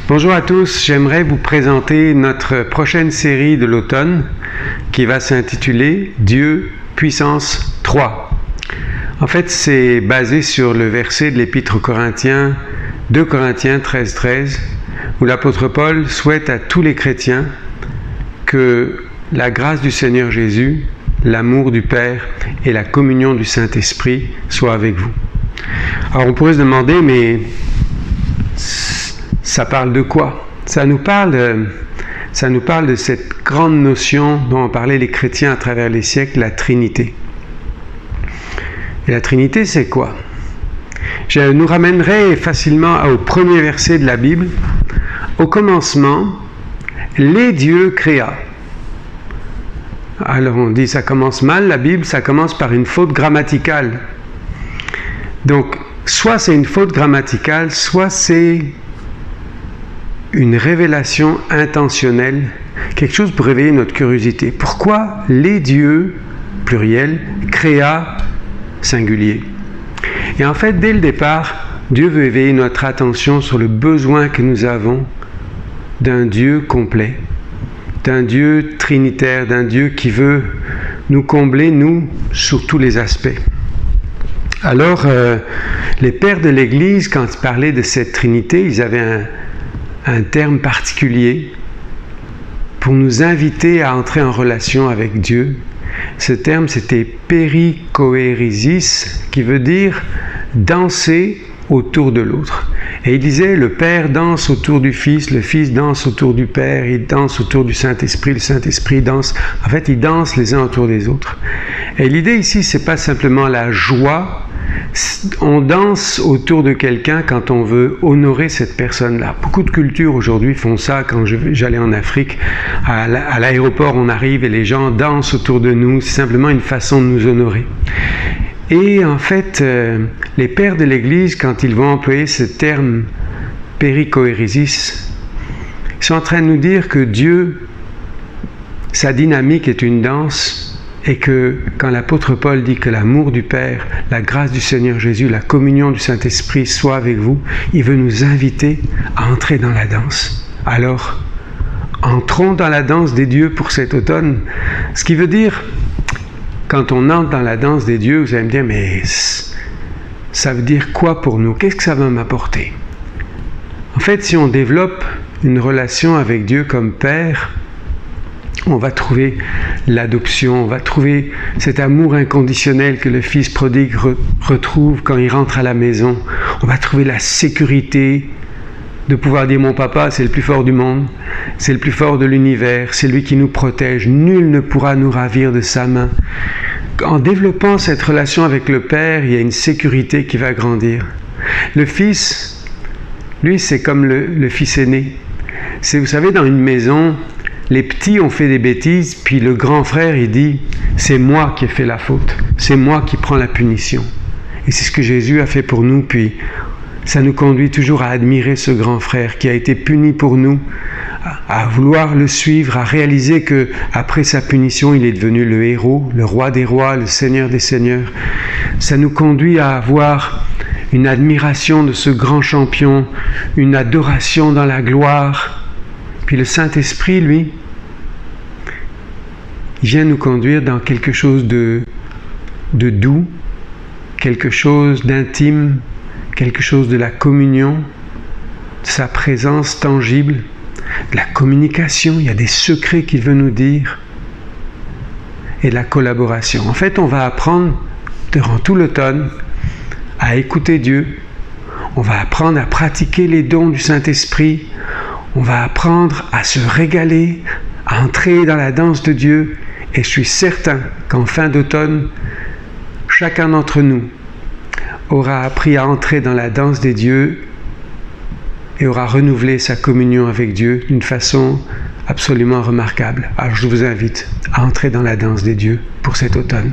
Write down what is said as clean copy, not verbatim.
Bonjour à tous, j'aimerais vous présenter notre prochaine série de l'automne qui va s'intituler Dieu, puissance 3. En fait, c'est basé sur le verset de l'Épître aux Corinthiens, 2 Corinthiens 13, où l'apôtre Paul souhaite à tous les chrétiens que la grâce du Seigneur Jésus, l'amour du Père et la communion du Saint-Esprit soient avec vous. Alors on pourrait se demander, mais ça parle de quoi? Ça nous parle de cette grande notion dont ont parlé les chrétiens à travers les siècles, la Trinité. Et la Trinité, c'est quoi? Je nous ramènerai facilement au premier verset de la Bible. Au commencement, les dieux créa. Alors on dit ça commence mal, la Bible, ça commence par une faute grammaticale. Donc, soit c'est une faute grammaticale, soit c'est une révélation intentionnelle, quelque chose pour réveiller notre curiosité. Pourquoi les dieux, pluriel, créa, singulier? Et en fait, dès le départ, Dieu veut éveiller notre attention sur le besoin que nous avons d'un Dieu complet, d'un Dieu trinitaire, d'un Dieu qui veut nous combler, nous, sur tous les aspects. Alors, les pères de l'Église, quand ils parlaient de cette Trinité, ils avaient un terme particulier pour nous inviter à entrer en relation avec Dieu. Ce terme, c'était périkoéresis, qui veut dire danser autour de l'autre. Et il disait, le Père danse autour du Fils, le Fils danse autour du Père, il danse autour du Saint-Esprit, le Saint-Esprit danse. En fait, ils dansent les uns autour des autres. Et l'idée ici, c'est pas simplement la joie. On danse autour de quelqu'un quand on veut honorer cette personne-là. Beaucoup de cultures aujourd'hui font ça. Quand j'allais en Afrique, à l'aéroport, on arrive et les gens dansent autour de nous. C'est simplement une façon de nous honorer. Et en fait, les pères de l'Église, quand ils vont employer ce terme périkoéresis, ils sont en train de nous dire que Dieu, sa dynamique est une danse, et que quand l'apôtre Paul dit que l'amour du Père, la grâce du Seigneur Jésus, la communion du Saint-Esprit soit avec vous, il veut nous inviter à entrer dans la danse. Alors, entrons dans la danse des dieux pour cet automne. Ce qui veut dire, quand on entre dans la danse des dieux, vous allez me dire, mais ça veut dire quoi pour nous? Qu'est-ce que ça va m'apporter? En fait, si on développe une relation avec Dieu comme Père, on va trouver l'adoption, on va trouver cet amour inconditionnel que le Fils prodigue retrouve quand il rentre à la maison. On va trouver la sécurité de pouvoir dire « Mon papa, c'est le plus fort du monde, c'est le plus fort de l'univers, c'est lui qui nous protège, nul ne pourra nous ravir de sa main. » En développant cette relation avec le Père, il y a une sécurité qui va grandir. Le Fils, lui, c'est comme le fils aîné. Vous savez, dans une maison, les petits ont fait des bêtises, puis le grand frère, il dit « C'est moi qui ai fait la faute, c'est moi qui prends la punition. » Et c'est ce que Jésus a fait pour nous, puis ça nous conduit toujours à admirer ce grand frère qui a été puni pour nous, à vouloir le suivre, à réaliser que après sa punition, il est devenu le héros, le roi des rois, le seigneur des seigneurs. Ça nous conduit à avoir une admiration de ce grand champion, une adoration dans la gloire. Puis le Saint-Esprit, lui, il vient nous conduire dans quelque chose de doux, quelque chose d'intime, quelque chose de la communion, de sa présence tangible, de la communication. Il y a des secrets qu'il veut nous dire, et de la collaboration. En fait, on va apprendre durant tout l'automne à écouter Dieu. On va apprendre à pratiquer les dons du Saint-Esprit. On va apprendre à se régaler, à entrer dans la danse de Dieu. Et je suis certain qu'en fin d'automne, chacun d'entre nous aura appris à entrer dans la danse des dieux et aura renouvelé sa communion avec Dieu d'une façon absolument remarquable. Alors je vous invite à entrer dans la danse des dieux pour cet automne.